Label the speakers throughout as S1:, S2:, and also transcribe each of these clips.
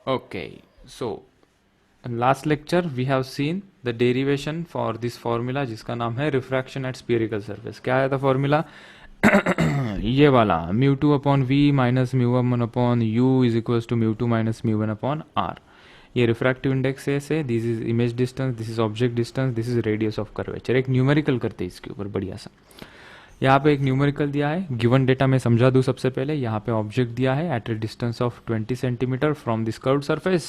S1: Okay, so in last lecture we have seen the derivation for this formula जिसका नाम है refraction at स्फीरिकल surface. क्या आया था फॉर्मूला? ये वाला mu two upon v minus mu one upon u is equals to mu two minus mu one upon r. ये refractive index है, this is image distance, this is object distance, this is radius of curvature. एक numerical करते हैं इसके ऊपर बढ़िया सा. यहाँ पे एक न्यूमेरिकल दिया है, गिवन डेटा में समझा दूँ सबसे पहले. यहाँ पे ऑब्जेक्ट दिया है at a distance of 20 centimetre from this curved surface,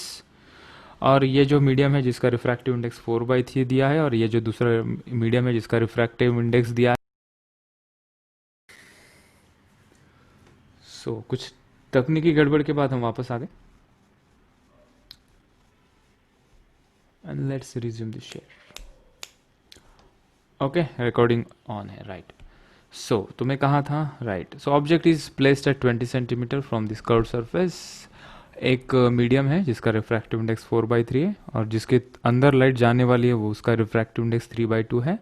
S1: और ये जो मीडियम है जिसका रिफ्रैक्टिव इंडेक्स 4/3 दिया है, और ये जो दूसरा मीडियम है जिसका रिफ्रैक्टिव इंडेक्स दिया है. सो कुछ तकनीकी गड़बड़ के बाद हम वापस आ गए. And let's resume this share. Okay, recording on है, राइट. सो तुम्हें कहा था, right. So object is placed at 20 centimetre from this curved surface. एक मीडियम है जिसका रिफ्रैक्टिव इंडेक्स 4/3 है, और जिसके अंदर लाइट जाने वाली है वो उसका रिफ्रैक्टिव इंडेक्स 3/2 है.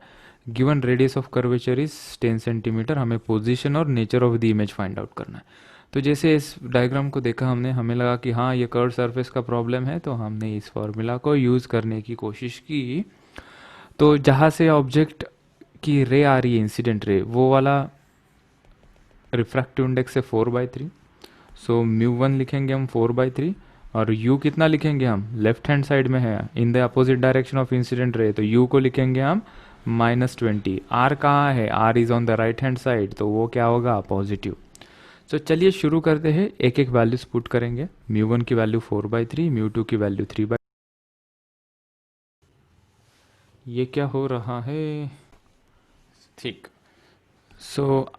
S1: Given radius of curvature is 10 centimetre. हमें पोजीशन और nature of the image find out करना है. तो जैसे इस डायग्राम को देखा हमने, हमें लगा कि हाँ ये कर्व सरफेस का प्रॉब्लम है, तो हमने इस फॉर्मूला को यूज़ करने की कोशिश की. तो जहाँ से ऑब्जेक्ट की रे आ रही है, इंसिडेंट रे, वो वाला रिफ्रैक्टिव इंडेक्स है 4/3. सो म्यू वन लिखेंगे हम 4/3, और u कितना लिखेंगे हम, लेफ्ट हैंड साइड में है, इन the opposite direction of incident ray, तो u को लिखेंगे हम -20. r कहाँ है, r is on the right hand side, तो वो क्या होगा, पॉजिटिव. तो चलिए शुरू करते हैं, एक एक वैल्यूज पुट करेंगे. म्यू वन की वैल्यू 4/3, म्यू टू की वैल्यू 3/. ये क्या हो रहा है, ठीक. सो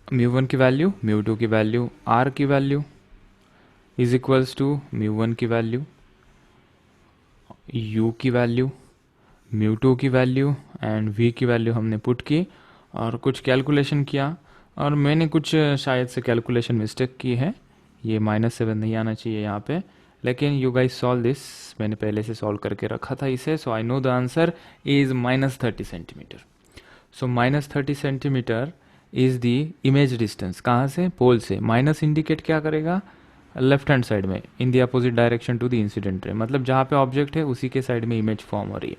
S1: म्यू वन की वैल्यू, म्यू टू की वैल्यू, r की value is equals to mu one की वैल्यू, u की वैल्यू, म्यू टू की वैल्यू एंड v की वैल्यू हमने पुट की, और कुछ कैलकुलेशन किया. और मैंने कुछ शायद से कैलकुलेशन मिस्टेक की है, ये -7 नहीं आना चाहिए यहाँ पे, लेकिन यू गाइस सॉल्व दिस. मैंने पहले से सॉल्व करके रखा था इसे, so I know the answer is -30 centimetre. So -30 centimetre is the image distance. कहाँ से, पोल से. माइनस इंडिकेट क्या करेगा, लेफ्ट हैंड साइड में, in the opposite direction to the incident ray, मतलब जहाँ पे ऑब्जेक्ट है उसी के साइड में इमेज फॉर्म हो रही है.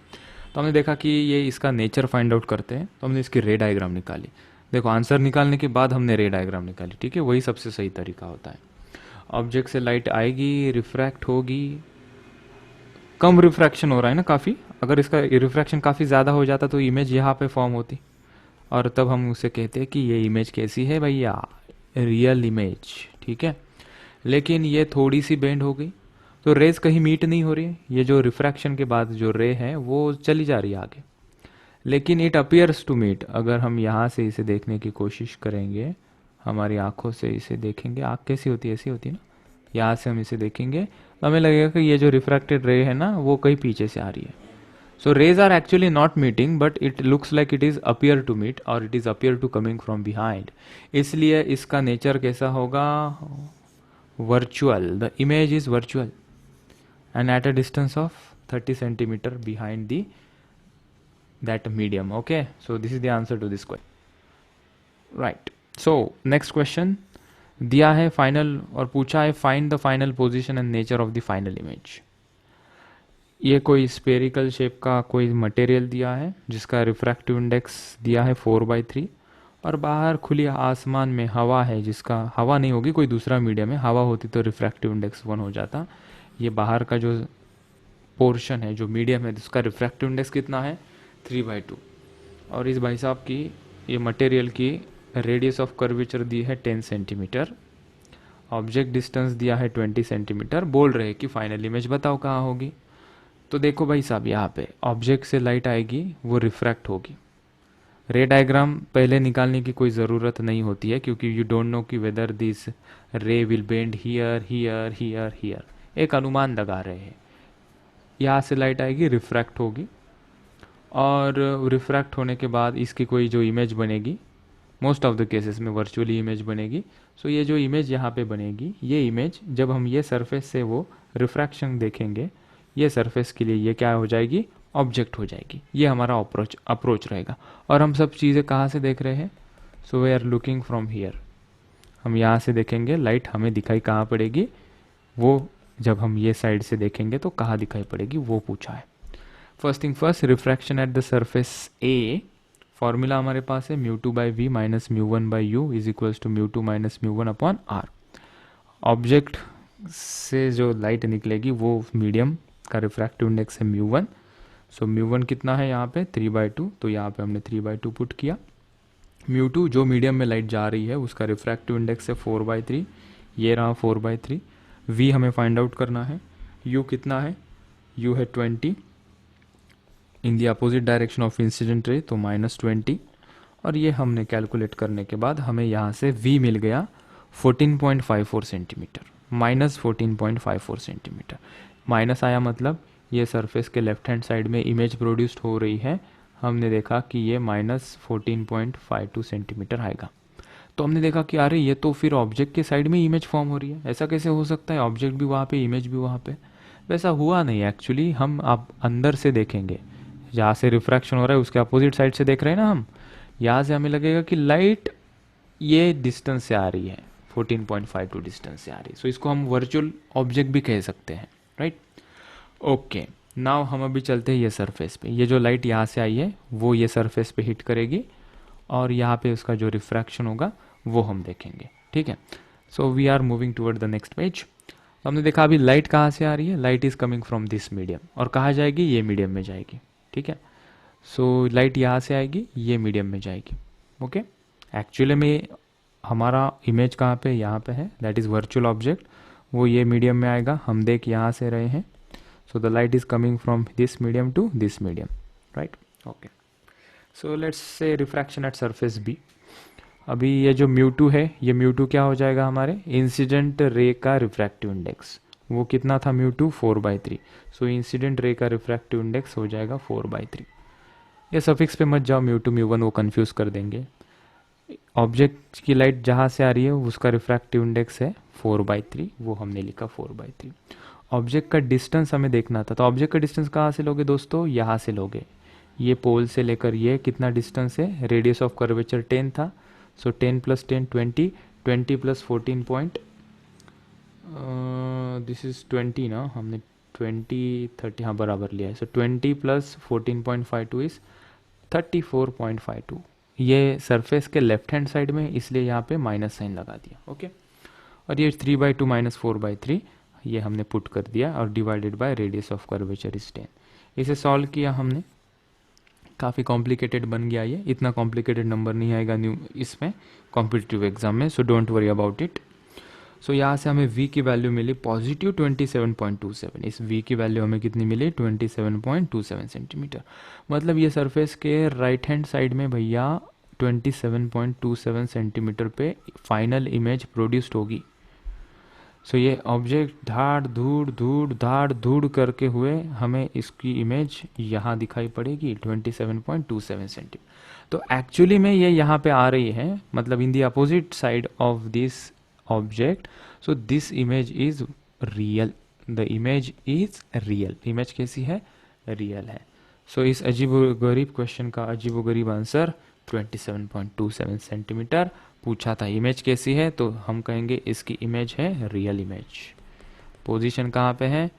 S1: तो हमने देखा कि ये इसका नेचर फाइंड आउट करते हैं, तो हमने इसकी रे डायग्राम निकाली. देखो आंसर निकालने के बाद हमने रे डायग्राम निकाली, ठीक है, वही सबसे सही तरीका होता है. ऑब्जेक्ट से लाइट आएगी, रिफ्रैक्ट होगी. कम रिफ्रैक्शन हो रहा है ना काफ़ी, अगर इसका रिफ्रैक्शन काफ़ी ज़्यादा हो जाता तो इमेज यहाँ पे फॉर्म होती, और तब हम उसे कहते हैं कि ये इमेज कैसी है भैया, रियल इमेज, ठीक है. लेकिन ये थोड़ी सी बेंड हो गई, तो रेज कहीं मीट नहीं हो रही है. ये जो रिफ्रैक्शन के बाद जो रे है वो चली जा रही है आगे, लेकिन इट अपीयर्स टू मीट. अगर हम यहाँ से इसे देखने की कोशिश करेंगे, हमारी आंखों से इसे देखेंगे, आँख कैसी होती है, ऐसी होती है ना, यहाँ से हम इसे देखेंगे तो हमें लगेगा कि ये जो रिफ्रैक्टेड रे है ना वो कहीं पीछे से आ रही है. So rays are actually not meeting, but it looks like it is appear to meet, और it is appear to coming from behind. इसलिए इसका नेचर कैसा होगा, virtual. The image is virtual and at a distance of 30 centimeter behind the that medium. Okay, so this is the answer to this question, right. So next question दिया है final, और पूछा है find the final position and nature of the final image. ये कोई spherical shape का कोई material दिया है जिसका रिफ्रैक्टिव इंडेक्स दिया है 4/3, और बाहर खुली आसमान में हवा है, जिसका हवा नहीं होगी, कोई दूसरा मीडियम है. हवा होती तो रिफ्रैक्टिव इंडेक्स 1 हो जाता. ये बाहर का जो पोर्शन है, जो मीडियम है, उसका रिफ्रैक्टिव इंडेक्स कितना है, 3/2. और इस भाई साहब की, ये मटेरियल की रेडियस ऑफ कर्वेचर दी है 10 सेंटीमीटर. ऑब्जेक्ट डिस्टेंस दिया है 20 सेंटीमीटर. बोल रहे कि फाइनल इमेज बताओ कहाँ होगी. तो देखो भाई साहब, यहाँ पे ऑब्जेक्ट से लाइट आएगी, वो रिफ्रैक्ट होगी. रे डायग्राम पहले निकालने की कोई ज़रूरत नहीं होती है, क्योंकि यू डोंट नो कि वेदर दिस रे will bend here here here here. एक अनुमान लगा रहे हैं. यहाँ से लाइट आएगी, रिफ्रैक्ट होगी, और रिफ्रैक्ट होने के बाद इसकी कोई जो इमेज बनेगी, मोस्ट ऑफ द केसेस में वर्चुअली इमेज बनेगी. सो ये जो इमेज यहाँ पे बनेगी, ये इमेज जब हम ये सरफेस से वो रिफ्रैक्शन देखेंगे, ये सरफेस के लिए ये क्या हो जाएगी, ऑब्जेक्ट हो जाएगी. ये हमारा अप्रोच रहेगा. और हम सब चीज़ें कहाँ से देख रहे हैं, so we are looking from here. हम यहाँ से देखेंगे, लाइट हमें दिखाई कहाँ पड़ेगी, वो जब हम ये साइड से देखेंगे तो कहाँ दिखाई पड़ेगी वो पूछा है। First thing first, refraction at the surface A, formula हमारे पास है μ2/v minus μ1/u is equals to μ2 minus μ1/r। Object से जो लाइट निकलेगी वो मीडियम का रिफ्रैक्टिव इंडेक्स है μ1। सो μ1 कितना है यहाँ पे 3/2, तो यहाँ पे हमने 3/2 पुट किया। μ2 जो मीडियम में लाइट जा रही है उसका रिफ्रैक्टिव इंडेक्स है 4/3, ये रहा 4/3। v हमें फाइंड आउट करना है, u कितना है, u है 20 in the opposite direction of incident ray, तो -20। और ये हमने कैलकुलेट करने के बाद हमें यहाँ से v मिल गया 14.54 सेंटीमीटर, -14.54 सेंटीमीटर। माइनस आया मतलब ये सरफेस के लेफ्ट हैंड साइड में इमेज प्रोड्यूस्ड हो रही है, हमने देखा कि ये -14.52 सेंटीमीटर आएगा। तो हमने देखा कि अरे ये तो फिर ऑब्जेक्ट के साइड में इमेज फॉर्म हो रही है, ऐसा कैसे हो सकता है, ऑब्जेक्ट भी वहाँ पे इमेज भी वहाँ पे। वैसा हुआ नहीं एक्चुअली, हम आप अंदर से देखेंगे, जहाँ से रिफ्रैक्शन हो रहा है उसके अपोजिट साइड से देख रहे हैं ना हम, यहाँ से हमें लगेगा कि लाइट ये डिस्टेंस से आ रही है, 14.52 डिस्टेंस से आ रही है। सो इसको हम वर्चुअल ऑब्जेक्ट भी कह सकते हैं, राइट। ओके, नाउ हम अभी चलते हैं ये सरफेस पे। ये जो लाइट यहाँ से आई है वो ये सरफेस पे हिट करेगी और यहाँ पे उसका जो रिफ्रैक्शन होगा वो हम देखेंगे, ठीक है। So we are moving toward the next page. हमने देखा अभी लाइट कहाँ से आ रही है, light is coming from this medium, और कहाँ जाएगी, ये मीडियम में जाएगी, ठीक है। सो लाइट यहाँ से आएगी, ये मीडियम में जाएगी, ओके। एक्चुअली में हमारा इमेज कहाँ पे, यहाँ पे है, दैट इज़ वर्चुअल ऑब्जेक्ट, वो ये मीडियम में आएगा, हम देख यहाँ से रहे हैं। So the light is coming from this medium to this medium, right, okay. So let's say refraction at surface B. अभी ये जो μ2 है, ये μ2 क्या हो जाएगा, हमारे इंसिडेंट रे का रिफ्रैक्टिव इंडेक्स, वो कितना था μ2 4/3। सो इंसिडेंट रे का रिफ्रैक्टिव इंडेक्स हो जाएगा 4/3। ये सफिक्स पे मत जाओ, μ2 μ1 वो कंफ्यूज कर देंगे। ऑब्जेक्ट की लाइट जहाँ से आ रही है उसका रिफ्रैक्टिव इंडेक्स है 4/3, वो हमने लिखा 4/3। ऑब्जेक्ट का डिस्टेंस हमें देखना था, तो ऑब्जेक्ट का डिस्टेंस कहाँ से लोगे दोस्तों, यहाँ से लोगे। ये पोल से लेकर ये कितना डिस्टेंस है, रेडियस ऑफ कर्वेचर 10 था, सो 10 + 10 20, 20 + 14 दिस इज 20 ना, हमने 20 30 हाँ बराबर लिया है। सो 20 + 14.52 इज 34.52। ये सरफेस के लेफ्ट हैंड साइड में, इसलिए यहाँ पे माइनस साइन लगा दिया, ओके। और ये 3/2 - 4/3 ये हमने पुट कर दिया, और divided by radius of curvature is 10। इसे सॉल्व किया हमने, काफ़ी कॉम्प्लिकेटेड बन गया ये, इतना कॉम्प्लिकेटेड नंबर नहीं आएगा न्यू इसमें कॉम्पिटिटिव एग्जाम में, so don't worry about it. So यहाँ से हमें v की वैल्यू मिली पॉजिटिव 27.27। इस v की वैल्यू हमें कितनी मिली 27.27 सेंटीमीटर। मतलब ये सरफेस के राइट हैंड साइड में भैया 27.27 सेंटीमीटर पे फाइनल इमेज प्रोड्यूस्ड होगी। सो ये ऑब्जेक्ट धाड़ धूड़ करके हुए हमें इसकी इमेज यहाँ दिखाई पड़ेगी 27.27 सेंटीमीटर। तो एक्चुअली में ये यहाँ पे आ रही है, मतलब in the opposite side of this object. So this image is real, the image is real. Image कैसी है, रियल है। सो इस अजीबोगरीब क्वेश्चन का अजीबोगरीब आंसर 27.27 सेंटीमीटर पूछा था। इमेज कैसी है, तो हम कहेंगे इसकी इमेज है रियल इमेज। पोजीशन कहाँ पे है,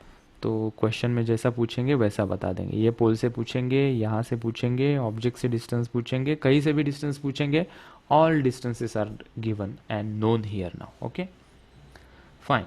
S1: तो क्वेश्चन में जैसा पूछेंगे वैसा बता देंगे। ये पोल से पूछेंगे, यहाँ से पूछेंगे, ऑब्जेक्ट से डिस्टेंस पूछेंगे, कहीं से भी डिस्टेंस पूछेंगे, all distances are given and known here now, okay fine.